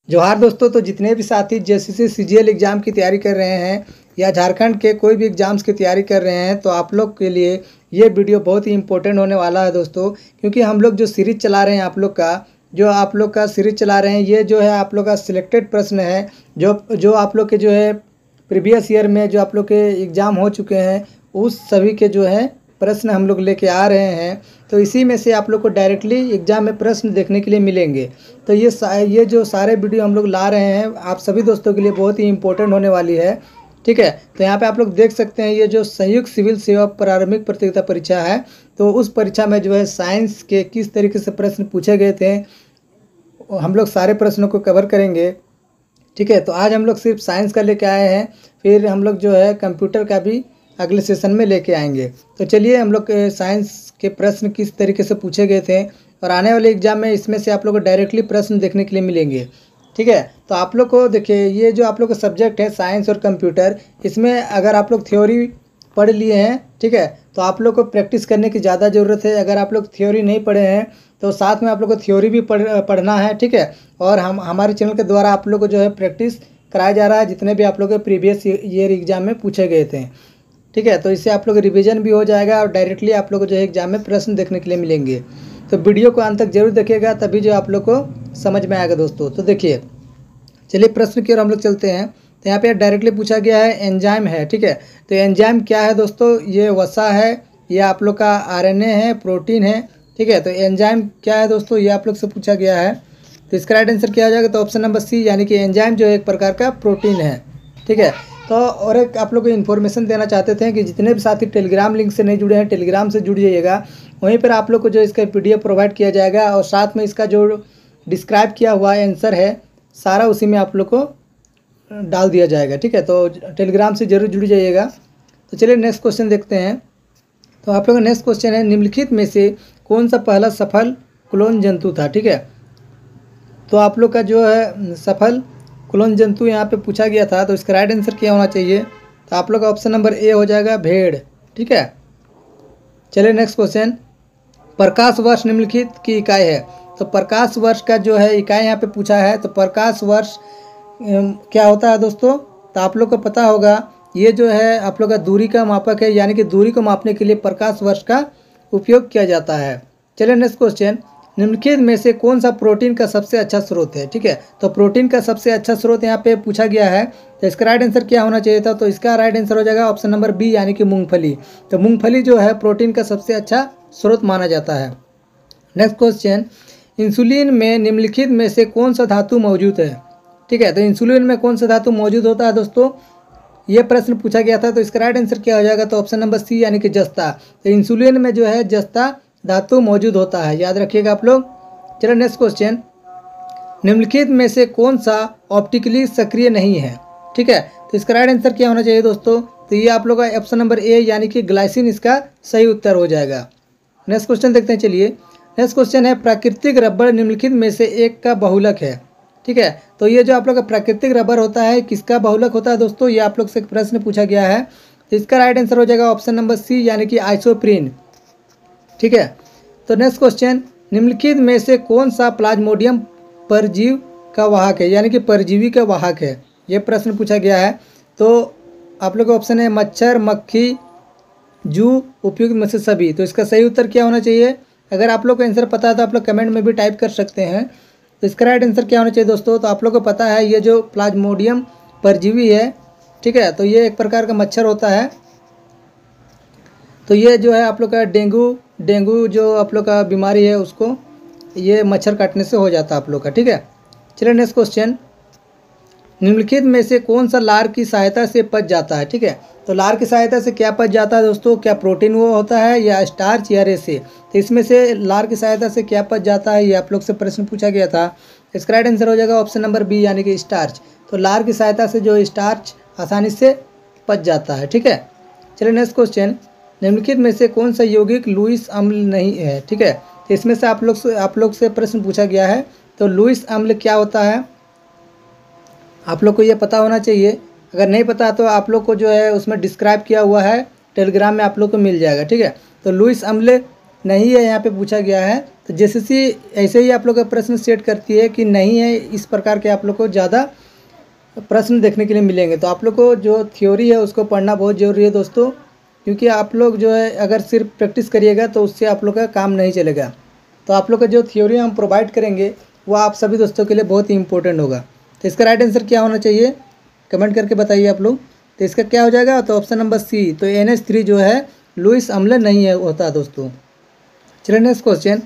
जोहार दोस्तों। तो जितने भी साथी जेसीसी सीजीएल एग्ज़ाम की तैयारी कर रहे हैं या झारखंड के कोई भी एग्ज़ाम्स की तैयारी कर रहे हैं तो आप लोग के लिए ये वीडियो बहुत ही इंपॉर्टेंट होने वाला है दोस्तों। क्योंकि हम लोग जो सीरीज चला रहे हैं आप लोग का सीरीज चला रहे हैं, ये जो है आप लोग का सिलेक्टेड प्रश्न है जो आप लोग के जो है प्रीवियस ईयर में जो आप लोग के एग्ज़ाम हो चुके हैं उस सभी के जो है प्रश्न हम लोग लेके आ रहे हैं। तो इसी में से आप लोग को डायरेक्टली एग्ज़ाम में प्रश्न देखने के लिए मिलेंगे। तो ये जो सारे वीडियो हम लोग ला रहे हैं आप सभी दोस्तों के लिए बहुत ही इंपॉर्टेंट होने वाली है। ठीक है, तो यहाँ पे आप लोग देख सकते हैं ये जो संयुक्त सिविल सेवा प्रारंभिक प्रतियोगिता परीक्षा है, तो उस परीक्षा में जो है साइंस के किस तरीके से प्रश्न पूछे गए थे हम लोग सारे प्रश्नों को कवर करेंगे। ठीक है, तो आज हम लोग सिर्फ साइंस का लेके आए हैं, फिर हम लोग जो है कंप्यूटर का भी अगले सेशन में लेके आएंगे। तो चलिए हम लोग साइंस के प्रश्न किस तरीके से पूछे गए थे और आने वाले एग्जाम में इसमें से आप लोग को डायरेक्टली प्रश्न देखने के लिए मिलेंगे। ठीक है, तो आप लोग को देखिए ये जो आप लोग का सब्जेक्ट है साइंस और कंप्यूटर, इसमें अगर आप लोग थ्योरी पढ़ लिए हैं, ठीक है, तो आप लोग को प्रैक्टिस करने की ज़्यादा ज़रूरत है। अगर आप लोग थ्योरी नहीं पढ़े हैं तो साथ में आप लोग को थ्योरी भी पढ़ना है। ठीक है, और हमारे चैनल के द्वारा आप लोग को जो है प्रैक्टिस कराया जा रहा है जितने भी आप लोग के प्रीवियस ईयर एग्जाम में पूछे गए थे। ठीक है, तो इससे आप लोग रिवीजन भी हो जाएगा और डायरेक्टली आप लोग को जो है एग्जाम में प्रश्न देखने के लिए मिलेंगे। तो वीडियो को अंत तक जरूर देखिएगा, तभी जो आप लोग को समझ में आएगा दोस्तों। तो देखिए चलिए प्रश्न की ओर हम लोग चलते हैं। तो यहाँ पे डायरेक्टली पूछा गया है एंजाइम है। ठीक है, तो एंजाइम क्या है दोस्तों? ये वसा है, ये आप लोग का आरएनए है, प्रोटीन है। ठीक है, तो एंजाइम क्या है दोस्तों, ये आप लोग से पूछा गया है। तो इसका राइट आंसर क्या हो जाएगा? तो ऑप्शन नंबर सी, यानी कि एंजाइम जो एक प्रकार का प्रोटीन है। ठीक है, तो और एक आप लोग को इन्फॉर्मेशन देना चाहते थे कि जितने भी साथी टेलीग्राम लिंक से नहीं जुड़े हैं टेलीग्राम से जुड़ जाइएगा। वहीं पर आप लोग को जो इसका पीडीएफ प्रोवाइड किया जाएगा और साथ में इसका जो डिस्क्राइब किया हुआ आंसर है सारा उसी में आप लोग को डाल दिया जाएगा। ठीक है, तो टेलीग्राम से जरूर जुड़ जाइएगा। तो चलिए नेक्स्ट क्वेश्चन देखते हैं। तो आप लोग का नेक्स्ट क्वेश्चन है निम्नलिखित में से कौन सा पहला सफल क्लोन जंतु था? ठीक है, तो आप लोग का जो है सफल क्लोन जंतु यहाँ पे पूछा गया था, तो इसका राइट आंसर क्या होना चाहिए? तो आप लोग का ऑप्शन नंबर ए हो जाएगा, भेड़। ठीक है, चलिए नेक्स्ट क्वेश्चन, प्रकाश वर्ष निम्नलिखित की इकाई है। तो प्रकाश वर्ष का जो है इकाई यहाँ पे पूछा है। तो प्रकाश वर्ष क्या होता है दोस्तों? तो आप लोग को पता होगा, ये जो है आप लोग का दूरी का मापक है, यानी कि दूरी को मापने के लिए प्रकाश वर्ष का उपयोग किया जाता है। चलिए नेक्स्ट क्वेश्चन, निम्नलिखित में से कौन सा प्रोटीन का सबसे अच्छा स्रोत है? ठीक है, तो प्रोटीन का सबसे अच्छा स्रोत यहाँ पे पूछा गया है। तो इसका राइट आंसर क्या होना चाहिए था? तो इसका राइट आंसर हो जाएगा ऑप्शन नंबर बी, यानी कि मूंगफली। तो मूंगफली जो है प्रोटीन का सबसे अच्छा स्रोत माना जाता है। नेक्स्ट क्वेश्चन, इंसुलिन में निम्नलिखित में से कौन सा धातु मौजूद है? ठीक है, तो इंसुलिन में कौन सा धातु मौजूद होता है दोस्तों? ये प्रश्न पूछा गया था। तो इसका राइट आंसर क्या हो जाएगा? तो ऑप्शन नंबर सी, यानी कि जस्ता। तो इंसुलिन में जो है जस्ता धातु मौजूद होता है, याद रखिएगा आप लोग। चलो नेक्स्ट क्वेश्चन, निम्नलिखित में से कौन सा ऑप्टिकली सक्रिय नहीं है? ठीक है, तो इसका राइट आंसर क्या होना चाहिए दोस्तों? तो ये आप लोग का ऑप्शन नंबर ए, यानी कि ग्लाइसिन इसका सही उत्तर हो जाएगा। नेक्स्ट क्वेश्चन देखते हैं। चलिए नेक्स्ट क्वेश्चन है, प्राकृतिक रबर निम्नलिखित में से एक का बहुलक है। ठीक है, तो ये जो आप लोग का प्राकृतिक रबर होता है किसका बहुलक होता है दोस्तों? ये आप लोग से प्रश्न पूछा गया है। तो इसका राइट आंसर हो जाएगा ऑप्शन नंबर सी, यानी कि आइसोप्रीन। ठीक है, तो नेक्स्ट क्वेश्चन, निम्नलिखित में से कौन सा प्लाज्मोडियम परजीव का वाहक है, यानी कि परजीवी का वाहक है? ये प्रश्न पूछा गया है। तो आप लोग का ऑप्शन है मच्छर, मक्खी, जू, उपयुक्त में से सभी। तो इसका सही उत्तर क्या होना चाहिए? अगर आप लोग को आंसर पता है तो आप लोग कमेंट में भी टाइप कर सकते हैं। तो इसका राइट आंसर क्या होना चाहिए दोस्तों? तो आप लोग को पता है ये जो प्लाज्मोडियम परजीवी है, ठीक है, तो ये एक प्रकार का मच्छर होता है। तो ये जो है आप लोग का डेंगू जो आप लोग का बीमारी है उसको ये मच्छर काटने से हो जाता है आप लोग का। ठीक है, चलिए नेक्स्ट क्वेश्चन, निम्नलिखित में से कौन सा लार की सहायता से पच जाता है? ठीक है, तो लार की सहायता से क्या पच जाता है दोस्तों? क्या प्रोटीन वो होता है या स्टार्च या रेसे? तो इसमें से लार की सहायता से क्या पच जाता है, ये आप लोग से प्रश्न पूछा गया था। इसका राइट आंसर हो जाएगा ऑप्शन नंबर बी, यानी कि स्टार्च। तो लार की सहायता से जो स्टार्च आसानी से पच जाता है। ठीक है, चलिए नेक्स्ट क्वेश्चन, निम्नलिखित में से कौन सा यौगिक लुईस अम्ल नहीं है? ठीक है, तो इसमें से आप लोग से प्रश्न पूछा गया है। तो लुईस अम्ल क्या होता है आप लोग को ये पता होना चाहिए। अगर नहीं पता तो आप लोग को जो है उसमें डिस्क्राइब किया हुआ है टेलीग्राम में आप लोग को मिल जाएगा। ठीक है, तो लुईस अम्ल नहीं है यहाँ पे पूछा गया है। तो जेसीसी ऐसे ही आप लोग का प्रश्न सेट करती है कि नहीं है, इस प्रकार के आप लोग को ज़्यादा प्रश्न देखने के लिए मिलेंगे। तो आप लोग को जो थ्योरी है उसको पढ़ना बहुत ज़रूरी है दोस्तों, क्योंकि आप लोग जो है अगर सिर्फ प्रैक्टिस करिएगा तो उससे आप लोग का काम नहीं चलेगा। तो आप लोग का जो थ्योरी हम प्रोवाइड करेंगे वो आप सभी दोस्तों के लिए बहुत ही इंपॉर्टेंट होगा। तो इसका राइट आंसर क्या होना चाहिए, कमेंट करके बताइए आप लोग। तो इसका क्या हो जाएगा, तो ऑप्शन नंबर सी, तो NH3 जो है लुईस अम्ल नहीं है होता दोस्तों। चलिए नेक्स्ट क्वेश्चन,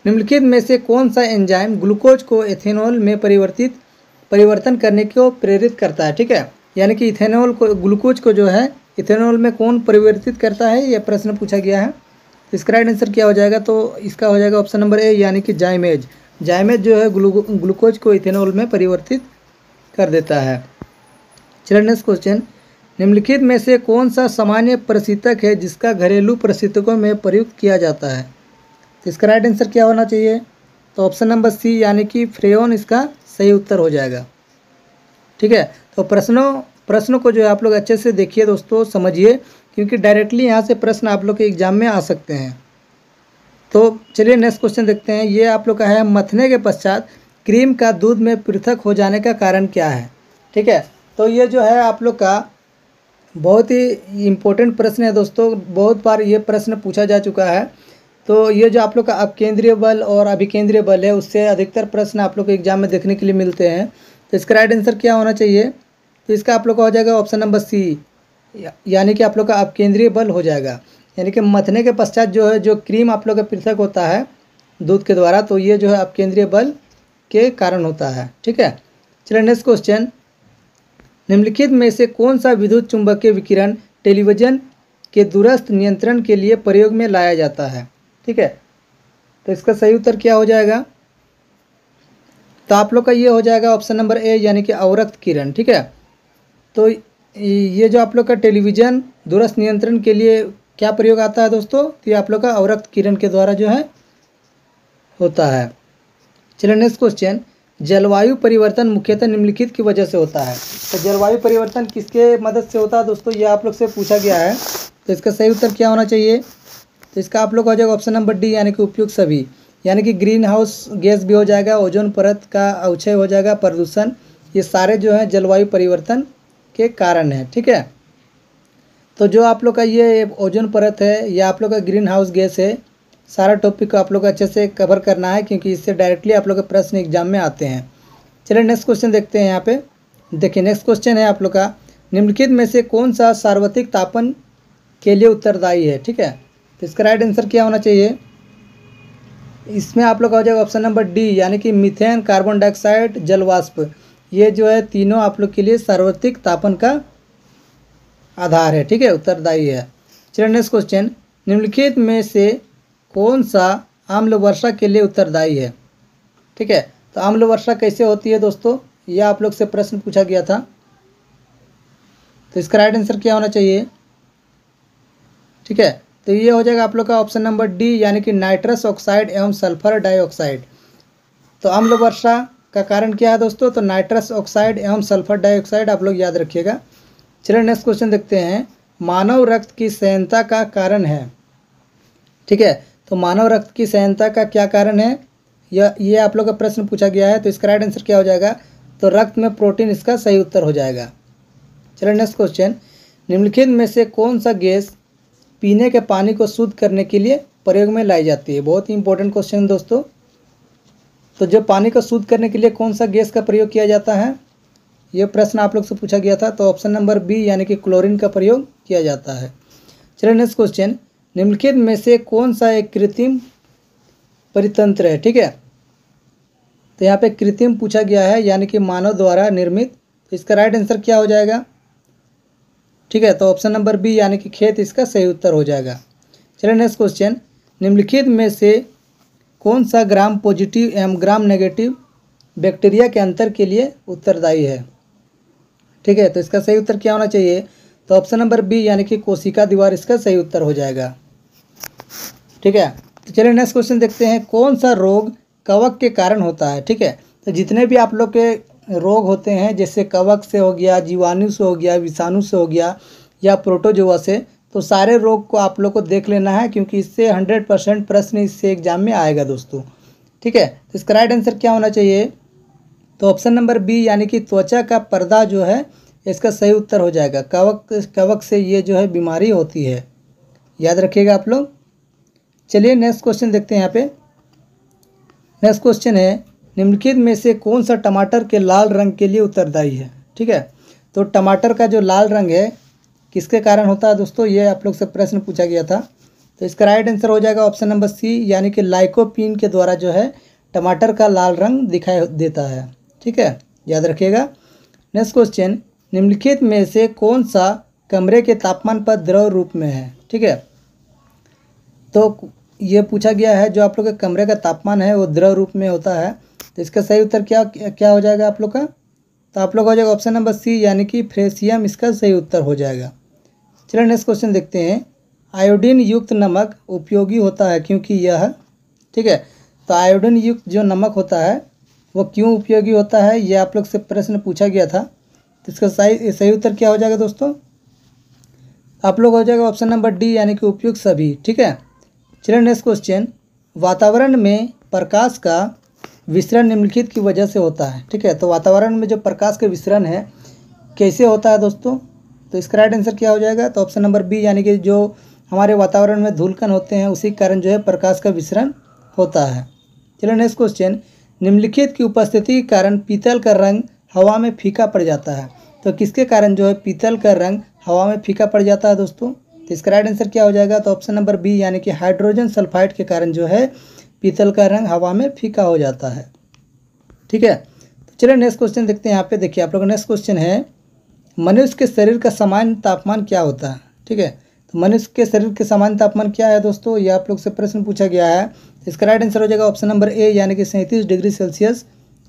निम्नलिखित में से कौन सा एंजाइम ग्लूकोज को एथेनॉल में परिवर्तन करने को प्रेरित करता है। ठीक है, यानी कि इथेनॉल को, ग्लूकोज को जो है इथेनॉल में कौन परिवर्तित करता है, यह प्रश्न पूछा गया है। इसका राइट आंसर क्या हो जाएगा, तो इसका हो जाएगा ऑप्शन नंबर ए, यानी कि जाइमेज। जाइमेज जो है ग्लूकोज को इथेनॉल में परिवर्तित कर देता है। चलिए नेक्स्ट क्वेश्चन, निम्नलिखित में से कौन सा सामान्य प्रशीतक है जिसका घरेलू प्रशीतकों में प्रयुक्त किया जाता है। तो इसका राइट आंसर क्या होना चाहिए, तो ऑप्शन नंबर सी, यानी कि फ्रेओन इसका सही उत्तर हो जाएगा। ठीक है, तो प्रश्नों को जो है आप लोग अच्छे से देखिए दोस्तों, समझिए, क्योंकि डायरेक्टली यहाँ से प्रश्न आप लोग के एग्जाम में आ सकते हैं। तो चलिए नेक्स्ट क्वेश्चन देखते हैं। ये आप लोग का है, मथने के पश्चात क्रीम का दूध में पृथक हो जाने का कारण क्या है। ठीक है, तो ये जो है आप लोग का बहुत ही इम्पोर्टेंट प्रश्न है दोस्तों, बहुत बार ये प्रश्न पूछा जा चुका है। तो ये जो आप लोग का अपकेंद्रीय बल और अभिकेंद्रीय बल है, उससे अधिकतर प्रश्न आप लोग को एग्जाम में देखने के लिए मिलते हैं। तो इसका राइट आंसर क्या होना चाहिए, तो इसका आप लोग का हो जाएगा ऑप्शन नंबर सी, यानी कि आप लोग का अपकेंद्रीय बल हो जाएगा। यानी कि मथने के पश्चात जो है जो क्रीम आप लोग का पृथक होता है दूध के द्वारा, तो ये जो है अपकेंद्रीय बल के कारण होता है। ठीक है, चलिए नेक्स्ट क्वेश्चन, निम्नलिखित में से कौन सा विद्युत चुंबकीय विकिरण टेलीविज़न के दूरस्थ नियंत्रण के लिए प्रयोग में लाया जाता है। ठीक है, तो इसका सही उत्तर क्या हो जाएगा, तो आप लोग का ये हो जाएगा ऑप्शन नंबर ए, यानी कि अवरक्त किरण। ठीक है, तो ये जो आप लोग का टेलीविज़न दूरस्थ नियंत्रण के लिए क्या प्रयोग आता है दोस्तों, तो ये आप लोग का अवरक्त किरण के द्वारा जो है होता है। चलिए नेक्स्ट क्वेश्चन, जलवायु परिवर्तन मुख्यतः निम्नलिखित की वजह से होता है। तो जलवायु परिवर्तन किसके मदद से होता है दोस्तों, ये आप लोग से पूछा गया है। तो इसका सही उत्तर क्या होना चाहिए, तो इसका आप लोग हो जाएगा ऑप्शन नंबर डी, यानी कि उपयुक्त सभी, यानी कि ग्रीन हाउस गैस भी हो जाएगा, ओजोन परत का अवक्षय हो जाएगा, प्रदूषण, ये सारे जो है जलवायु परिवर्तन के कारण है। ठीक है, तो जो आप लोग का ये ओजोन परत है या आप लोग का ग्रीन हाउस गैस है, सारा टॉपिक को आप लोग को अच्छे से कवर करना है, क्योंकि इससे डायरेक्टली आप लोग के प्रश्न एग्जाम में आते हैं। चलिए नेक्स्ट क्वेश्चन देखते हैं। यहाँ पे देखिए नेक्स्ट क्वेश्चन है आप लोग का, निम्नलिखित में से कौन सा सार्वत्रिक तापन के लिए उत्तरदायी है। ठीक है, तो इसका राइट आंसर क्या होना चाहिए, इसमें आप लोग का हो जाएगा ऑप्शन नंबर डी, यानी कि मीथेन, कार्बन डाइऑक्साइड, जलवाष्प, ये जो है तीनों आप लोग के लिए सार्वत्रिक तापन का आधार है। ठीक है, उत्तरदायी है। चलिए नेक्स्ट क्वेश्चन, निम्नलिखित में से कौन सा आम्ल वर्षा के लिए उत्तरदायी है। ठीक है, तो आम्ल वर्षा कैसे होती है दोस्तों, यह आप लोग से प्रश्न पूछा गया था। तो इसका राइट आंसर क्या होना चाहिए, ठीक है, तो ये हो जाएगा आप लोग का ऑप्शन नंबर डी, यानी कि नाइट्रस ऑक्साइड एवं सल्फर डाइऑक्साइड। तो आम्ल वर्षा का कारण क्या है दोस्तों, तो नाइट्रस ऑक्साइड एवं सल्फर डाइऑक्साइड आप लोग याद रखिएगा। चलिए नेक्स्ट क्वेश्चन देखते हैं, मानव रक्त की सहनता का कारण है। ठीक है, तो मानव रक्त की सहनता का क्या कारण है, ये आप लोग का प्रश्न पूछा गया है। तो इसका राइट आंसर क्या हो जाएगा, तो रक्त में प्रोटीन इसका सही उत्तर हो जाएगा। चलिए नेक्स्ट क्वेश्चन, निम्नलिखित में से कौन सा गैस पीने के पानी को शुद्ध करने के लिए प्रयोग में लाई जाती है। बहुत ही इंपॉर्टेंट क्वेश्चन दोस्तों। तो जो पानी को शुद्ध करने के लिए कौन सा गैस का प्रयोग किया जाता है, ये प्रश्न आप लोग से पूछा गया था। तो ऑप्शन नंबर बी, यानी कि क्लोरीन का प्रयोग किया जाता है। चलिए नेक्स्ट क्वेश्चन, निम्नलिखित में से कौन सा एक कृत्रिम परितंत्र है। ठीक है, तो यहाँ पे कृत्रिम पूछा गया है, यानी कि मानव द्वारा निर्मित। तो इसका राइट आंसर क्या हो जाएगा, ठीक है, तो ऑप्शन नंबर बी, यानी कि खेत इसका सही उत्तर हो जाएगा। चलिए नेक्स्ट क्वेश्चन, निम्नलिखित में से कौन सा ग्राम पॉजिटिव एवं ग्राम नेगेटिव बैक्टीरिया के अंतर के लिए उत्तरदायी है। ठीक है, तो इसका सही उत्तर क्या होना चाहिए, तो ऑप्शन नंबर बी, यानी कि कोशिका दीवार इसका सही उत्तर हो जाएगा। ठीक है, तो चलिए नेक्स्ट क्वेश्चन देखते हैं, कौन सा रोग कवक के कारण होता है। ठीक है, तो जितने भी आप लोग के रोग होते हैं, जैसे कवक से हो गया, जीवाणु से हो गया, विषाणु से हो गया या प्रोटोजोआ से, तो सारे रोग को आप लोग को देख लेना है, क्योंकि इससे 100% प्रश्न इससे एग्जाम में आएगा दोस्तों। ठीक है, तो इसका राइट आंसर क्या होना चाहिए? तो ऑप्शन नंबर बी यानी कि त्वचा का पर्दा जो है इसका सही उत्तर हो जाएगा। कवक से ये जो है बीमारी होती है, याद रखिएगा आप लोग। चलिए नेक्स्ट क्वेश्चन देखते हैं। यहाँ पे नेक्स्ट क्वेश्चन है, निम्नलिखित में से कौन सा टमाटर के लाल रंग के लिए उत्तरदायी है? ठीक है, तो टमाटर का जो लाल रंग है किसके कारण होता है दोस्तों? ये आप लोग से प्रश्न पूछा गया था। तो इसका राइट आंसर हो जाएगा ऑप्शन नंबर सी, यानी कि लाइकोपीन के द्वारा जो है टमाटर का लाल रंग दिखाई देता है। ठीक है, याद रखिएगा। नेक्स्ट क्वेश्चन, निम्नलिखित में से कौन सा कमरे के तापमान पर द्रव रूप में है? ठीक है, तो ये पूछा गया है जो आप लोग के कमरे का तापमान है वो द्रव रूप में होता है। तो इसका सही उत्तर क्या हो जाएगा आप लोग का? तो आप लोग हो जाएगा ऑप्शन नंबर सी, यानी कि फ्रेशियम इसका सही उत्तर हो जाएगा। चलिए नेक्स्ट क्वेश्चन देखते हैं। आयोडीन युक्त नमक उपयोगी होता है क्योंकि यह, ठीक है, तो आयोडीन युक्त जो नमक होता है वो क्यों उपयोगी होता है, ये आप लोग से प्रश्न पूछा गया था। तो इसका सही उत्तर क्या हो जाएगा दोस्तों? आप लोग हो जाएगा ऑप्शन नंबर डी, यानी कि उपयुक्त सभी। ठीक है, चलिए नेक्स्ट क्वेश्चन, वातावरण में प्रकाश का विसरण निम्नलिखित की वजह से होता है। ठीक है, तो वातावरण में जो प्रकाश का विसरण है कैसे होता है दोस्तों? तो इसका राइट आंसर क्या हो जाएगा? तो ऑप्शन नंबर बी, यानी कि जो हमारे वातावरण में धूलकण होते हैं उसी कारण जो है प्रकाश का विसरण होता है। चलिए नेक्स्ट क्वेश्चन, निम्नलिखित की उपस्थिति के कारण पीतल का रंग हवा में फीका पड़ जाता है। तो किसके कारण जो है पीतल का रंग हवा में फीका पड़ जाता है दोस्तों? तो इसका राइट आंसर क्या हो जाएगा? तो ऑप्शन नंबर बी, यानी कि हाइड्रोजन सल्फाइड के कारण जो है पीतल का रंग हवा में फीका हो जाता है। ठीक है, तो चलिए नेक्स्ट क्वेश्चन देखते हैं। यहाँ पे देखिए आप लोग, नेक्स्ट क्वेश्चन है, मनुष्य के शरीर का सामान्य तापमान क्या होता है? ठीक है, तो मनुष्य के शरीर के सामान्य तापमान क्या है दोस्तों? ये आप लोग से प्रश्न पूछा गया है। इसका राइट आंसर हो जाएगा ऑप्शन नंबर ए, यानी कि 37 डिग्री सेल्सियस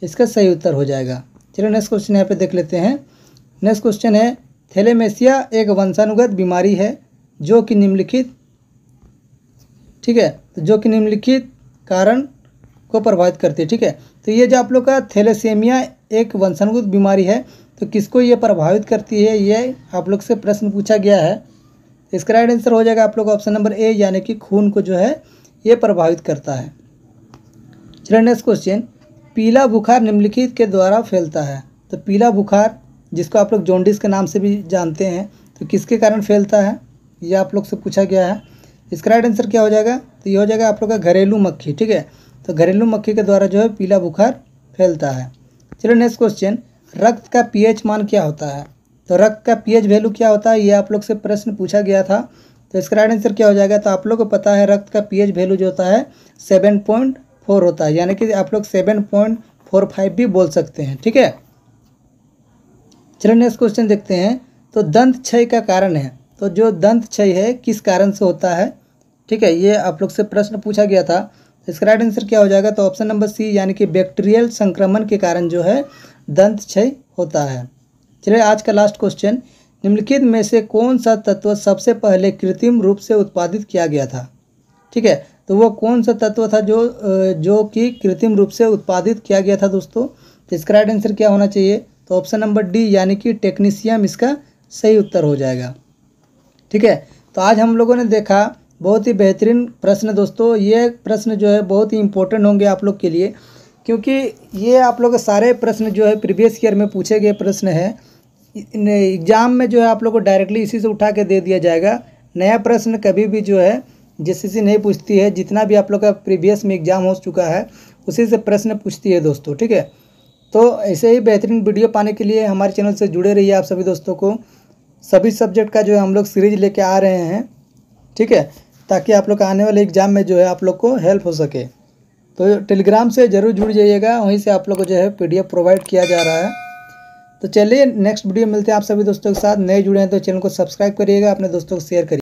इसका सही उत्तर हो जाएगा। चलिए नेक्स्ट क्वेश्चन यहाँ पे देख लेते हैं। नेक्स्ट क्वेश्चन है, थैलेमेसिया एक वंशानुगत बीमारी है जो कि निम्नलिखित, ठीक है, तो जो कि निम्नलिखित कारण को प्रभावित करती है। ठीक है, तो ये जो आप लोग का थैलेसेमिया एक वंशानुगत बीमारी है, तो किसको ये प्रभावित करती है, ये आप लोग से प्रश्न पूछा गया है। इसका राइट आंसर हो जाएगा आप लोग ऑप्शन नंबर ए, यानी कि खून को जो है ये प्रभावित करता है। चलिए नेक्स्ट क्वेश्चन, पीला बुखार निम्नलिखित के द्वारा फैलता है। तो पीला बुखार जिसको आप लोग जॉन्डिस के नाम से भी जानते हैं, तो किसके कारण फैलता है, ये आप लोग से पूछा गया है। इसका राइट आंसर क्या हो जाएगा? तो ये हो जाएगा आप लोग का घरेलू मक्खी। ठीक है, तो घरेलू मक्खी के द्वारा जो है पीला बुखार फैलता है। चलिए नेक्स्ट क्वेश्चन, रक्त का पीएच मान क्या होता है? तो रक्त का पीएच वैल्यू क्या होता है, ये आप लोग से प्रश्न पूछा गया था। तो इसका राइट आंसर क्या हो जाएगा? तो आप लोग को पता है रक्त का पीएच वैल्यू जो होता है 7.4 होता है, यानी कि आप लोग 7.45 भी बोल सकते हैं। ठीक है, चलिए नेक्स्ट क्वेश्चन देखते हैं। तो दंत क्षय का कारण है, तो जो दंत क्षय है किस कारण से होता है? ठीक है, ये आप लोग से प्रश्न पूछा गया था। इसका राइट आंसर क्या हो जाएगा? तो ऑप्शन नंबर सी, यानी कि बैक्टीरियल संक्रमण के कारण जो है दंत क्षय होता है। चलिए आज का लास्ट क्वेश्चन, निम्नलिखित में से कौन सा तत्व सबसे पहले कृत्रिम रूप से उत्पादित किया गया था? ठीक है, तो वो कौन सा तत्व था जो कि कृत्रिम रूप से उत्पादित किया गया था दोस्तों? तो इसका राइट आंसर क्या होना चाहिए? तो ऑप्शन नंबर डी, यानी कि टेक्नीशियम इसका सही उत्तर हो जाएगा। ठीक है, तो आज हम लोगों ने देखा बहुत ही बेहतरीन प्रश्न दोस्तों। ये प्रश्न जो है बहुत ही इंपॉर्टेंट होंगे आप लोग के लिए, क्योंकि ये आप लोग के सारे प्रश्न जो है प्रीवियस ईयर में पूछे गए प्रश्न हैं। एग्ज़ाम में जो है आप लोग को डायरेक्टली इसी से उठा के दे दिया जाएगा। नया प्रश्न कभी भी जो है जेसीसी नहीं पूछती है, जितना भी आप लोग का प्रीवियस में एग्ज़ाम हो चुका है उसी से प्रश्न पूछती है दोस्तों। ठीक है, तो ऐसे ही बेहतरीन वीडियो पाने के लिए हमारे चैनल से जुड़े रहिए। आप सभी दोस्तों को सभी सब्जेक्ट का जो है हम लोग सीरीज लेके आ रहे हैं। ठीक है, ताकि आप लोग का आने वाले एग्ज़ाम में जो है आप लोग को हेल्प हो सके। तो टेलीग्राम से ज़रूर जुड़ जाइएगा, वहीं से आप लोग को जो है PDF प्रोवाइड किया जा रहा है। तो चलिए नेक्स्ट वीडियो मिलते हैं आप सभी दोस्तों के साथ। नए जुड़े हैं तो चैनल को सब्सक्राइब करिएगा, अपने दोस्तों को शेयर करिए।